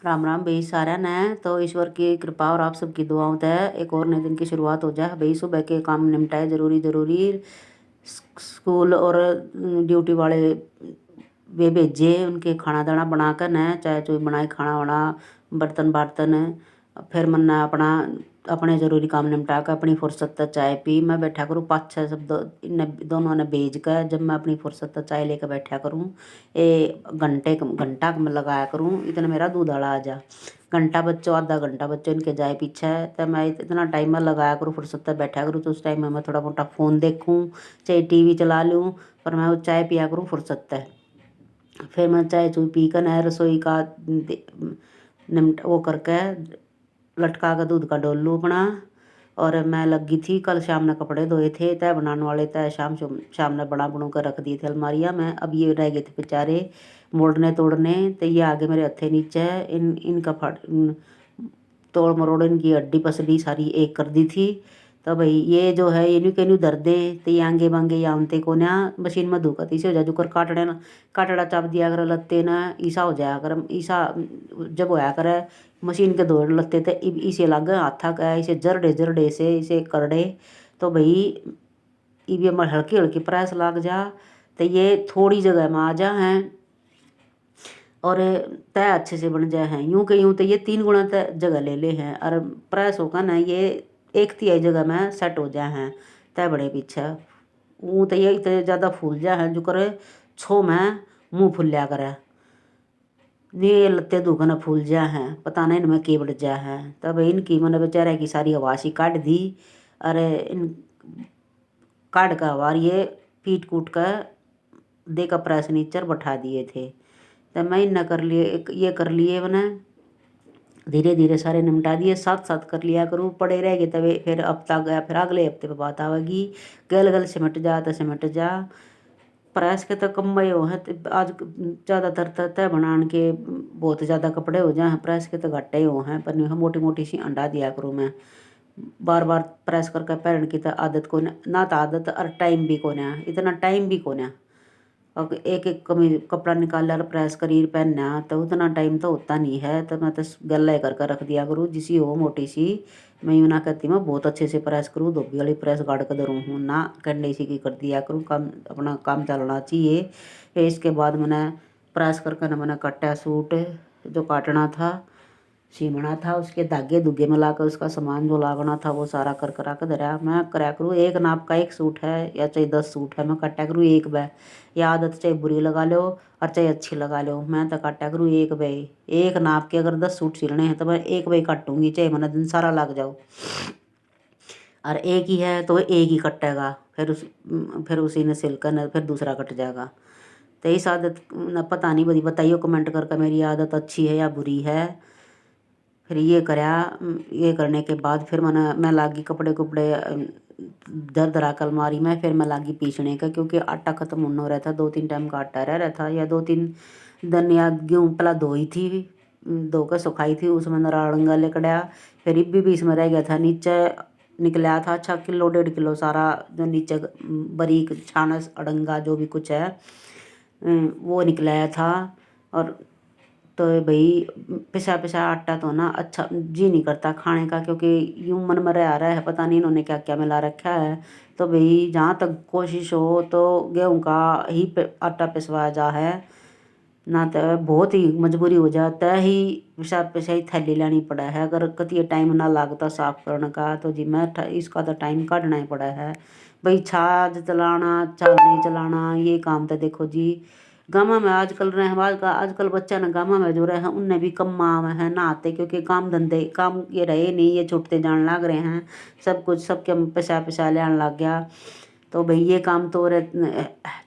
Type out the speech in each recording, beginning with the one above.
राम राम भाई सारा ने। तो ईश्वर की कृपा और आप सबकी दुआओं से एक और नए दिन की शुरुआत हो जाए भाई। सुबह के काम निपटाए जरूरी जरूरी। स्कूल और ड्यूटी वाले वे भेजे, उनके खाना दाना बना कर न चाय चुई बनाए, खाना वाना बर्तन बर्तन। फिर मन अपना अपने जरूरी काम निपटा कर अपनी फुर्सत तक चाय पी। मैं बैठा करूँ 5-6 शब्द दोनों ने भेज कर, जब मैं अपनी फुर्सत तक चाय लेकर बैठा करूँ। घंटा मैं लगाया करूँ, इतना मेरा दूध आला आ जा। घंटा बच्चों आधा घंटा बच्चों इनके जाए पीछे, तो मैं इतना टाइम में लगाया करूँ फुर्सत तक बैठा करूँ। तो उस टाइम में मैं थोड़ा मोटा फ़ोन देखूँ, चाहे टीवी चला लूँ, पर मैं वो चाय पिया करूँ फुर्सत तक। फिर मैं चाय चूई पी कर न रसोई का निमट वो करके लटका कर दूध का डोल लूँ अपना। और मैं लगी थी, कल शाम ने कपड़े धोए थे, तय बनाने वाले तय शाम ने बना बनू कर रख दिए थे अलमारियाँ में। अब ये रह गए थे बेचारे मोड़ने तोड़ने, तो ये आगे मेरे हथे नीचे इनका तोड़ मरोड़ इनकी हड्डी पसली सारी एक कर दी थी। तो भाई ये जो है ये के दर्दे, तो ये आंगे बांगे यामते को ना मशीन में धोकती से हो जा जुकर काटड़ा चाप दिया कर लत्ते ना ईसा हो जाया कर। ईसा जब होया करे मशीन के दौड़ लगते थे, इसे लग हाथा का इसे जरडे जरडे से इसे करड़े। तो भाई इब ये हल्की हल्की प्रेस लग जा, तो ये थोड़ी जगह में आ जा हैं और तय अच्छे से बन जाए हैं। यूं के यूं तो ये 3 गुना तय जगह ले ले हैं, और प्रेस होगा ना ये 1/3 जगह में सेट हो जाए हैं तय बड़े पीछे। ऊँ तो ये इतने ज़्यादा फूल जाए हैं जो करे छो में मुँह फुलिया करे। ये लत्ते दुखन फूल जा हैं, पता नहीं इनमें के बढ़ जा हैं। तब इनकी मैंने बेचारे की सारी हवासी काट दी। अरे इन काट का हवार ये पीट कूट कर दे का प्रेस नीचर बैठा दिए थे। तब मैं इन्ना कर लिए ये कर लिए मैंने धीरे धीरे सारे निपटा दिए, साथ साथ कर लिया करूँ। पड़े रह गए तब फिर हफ्ता गया, फिर अगले हफ्ते पे बात आवेगी गल गल सिमट जा तो सिमट जा। प्रेस के तो कम्बे हो हैं आज ज़्यादातर तय बनान के बहुत ज़्यादा कपड़े हो जाए हैं, प्रेस के तो घट्टे हो हैं। पर नहीं मोटी मोटी सी अंडा दिया करूँ मैं, बार बार प्रेस करके पहन की तो आदत को ना तो आदत और टाइम भी को ना, इतना टाइम भी को ना। और एक एक कमीज कपड़ा निकाल कर प्रेस करी पहनना तो उतना टाइम तो होता नहीं है। तो मैं तो गला कर रख दिया करूँ जिसी हो मोटी सी। मैं यूँ ना कहती मैं बहुत अच्छे से प्रेस करूँ, धोबी वाली प्रेस गाड़ कर धरूँ हूँ ना, कंडे सी की कर दिया करूँ। काम अपना काम चलना चाहिए। फिर इसके बाद मैंने प्रेस करके ना मैंने काटा सूट जो काटना था सीमना था, उसके धागे धुगे में लाकर उसका सामान जो लागना था वो सारा कर करा कर धरा। मैं कराया करूँ एक नाप का एक सूट है या चाहे 10 सूट है, मैं काटा करूँ एक बै। या आदत चाहे बुरी लगा लो और चाहे अच्छी लगा लो, मैं तो काटा करूँ एक बै। एक नाप के अगर 10 सूट सिलने हैं तो मैं एक बै काटूंगी, चाहे मैंने दिन सारा लग जाओ। और एक ही है तो एक ही कटेगा, फिर उसी ने सिलकर न फिर दूसरा कट जाएगा। तो इस आदत न पता नहीं बदी बताइए कमेंट करके मेरी आदत अच्छी है या बुरी है। फिर ये कराया, ये करने के बाद फिर मैं लागी कपड़े कुपड़े धर धरा कर अलमारी में। फिर मैं लागी पीसने का, क्योंकि आटा ख़त्म होना रहा था, 2-3 टाइम का आटा रह रहा था, या 2-3 दिन या गेहूँ पला धोई थी, धो कर सुखाई थी, उसमें नराड़ंगा लेकड़ा। फिर इब्बी भी इसमें रह गया था नीचे निकला था अच्छा किलो 1.5 किलो सारा जो नीचे बारीक छानस अड़ंगा जो भी कुछ है वो निकलाया था। और तो भाई पिसा पिसा आटा तो ना अच्छा जी नहीं करता खाने का, क्योंकि यूं मन में रह रहा है पता नहीं इन्होंने क्या क्या मिला रखा है। तो भाई जहाँ तक कोशिश हो तो गेहूँ का ही आटा पिसवाया जा है, ना तो बहुत ही मजबूरी हो जाता ही पिसा पिसा ही थैली लेनी पड़ा है। अगर कति टाइम ना लगता साफ करने का तो जी मैं इसका तो टाइम काटना ही पड़ा है। भाई छाछ चलाना चालनी चलाना ये काम तो देखो जी गाँव में आजकल रहे हैं, आजकल बच्चा ना गाँव में जो रहे हैं उनने भी कम माँ है ना आते, क्योंकि काम धंधे काम ये रहे नहीं, ये छूटते जाने लग रहे हैं। सब कुछ सबके पिसा पिसा लेने लग गया। तो भाई ये काम तो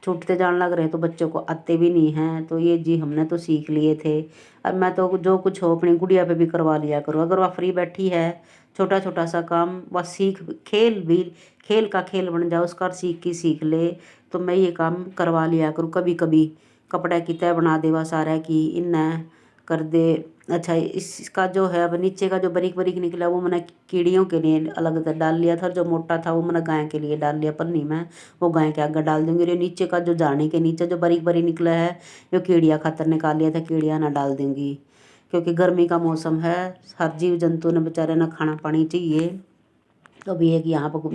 छूटते जाने लग रहे तो बच्चों को आते भी नहीं हैं। तो ये जी हमने तो सीख लिए थे। अब मैं तो जो कुछ हो अपनी गुड़िया पे भी करवा लिया करूँ, अगर वह फ्री बैठी है छोटा छोटा सा काम वह सीख खेल भी खेल का खेल बन जाए उसका सीख ले, तो मैं ये काम करवा लिया करूँ कभी कभी। कपड़ा की तय बना देवा सारा की इन्ना कर दे। अच्छा इसका जो है अब नीचे का जो बारीक बारीक निकला वो मैंने कीड़ियों के लिए अलग से डाल लिया था, जो मोटा था वो मैंने गाय के लिए डाल लिया पन्नी में, वो गाय के आगे डाल दूंगी। और नीचे का जो जाने के नीचे जो बारीक बारीक निकला है वो कीड़िया खातर निकाल लिया था, कीड़िया ना डाल दूंगी, क्योंकि गर्मी का मौसम है, हर जीव जंतु ने बेचारे ना खाना पानी चाहिए। तो अभी एक यहाँ पर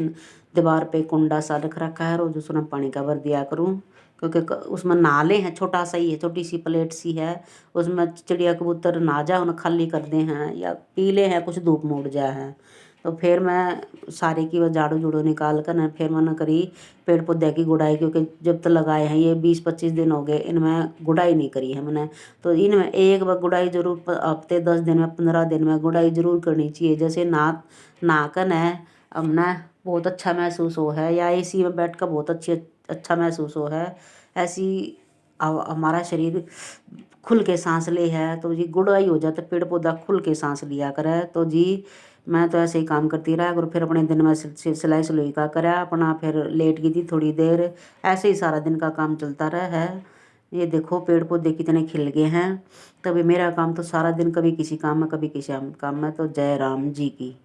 दीवार पे कुंडा सा रख रखा है, रोज उसमें पानी का भर दिया करूँ, क्योंकि उसमें नाले हैं, छोटा सा ही है, छोटी सी प्लेट सी है, उसमें चिड़िया कबूतर ना जाए, उन्हें खाली कर दे हैं या पीले हैं, कुछ धूप में उड़ जाए हैं। तो फिर मैं सारे की वह झाड़ू झूड़ू निकाल कर ना फिर मैंने करी पेड़ पौधे की गुड़ाई, क्योंकि जब तक लगाए हैं ये 20-25 दिन हो गए, इनमें गुड़ाई नहीं करी है मैंने। तो इनमें एक बार गुड़ाई जरूर, हफ्ते 10 दिन में 15 दिन में गुड़ाई जरूर करनी चाहिए। जैसे नाकन है, अब ना बहुत अच्छा महसूस हो है, या एसी में बैठ कर बहुत अच्छा महसूस हो है, ऐसी हमारा शरीर खुल के सांस ले है। तो जी गुड़ाई हो जाता, पेड़ पौधा खुल के सांस लिया करे। तो जी मैं तो ऐसे ही काम करती रहा और फिर अपने दिन में सिलाई सलुई का करा अपना, फिर लेट गई थी थोड़ी देर, ऐसे ही सारा दिन का काम चलता रहा है। ये देखो पेड़ पौधे कितने खिल गए हैं। तभी मेरा काम तो सारा दिन कभी किसी काम में कभी किसी काम में। तो जय राम जी की।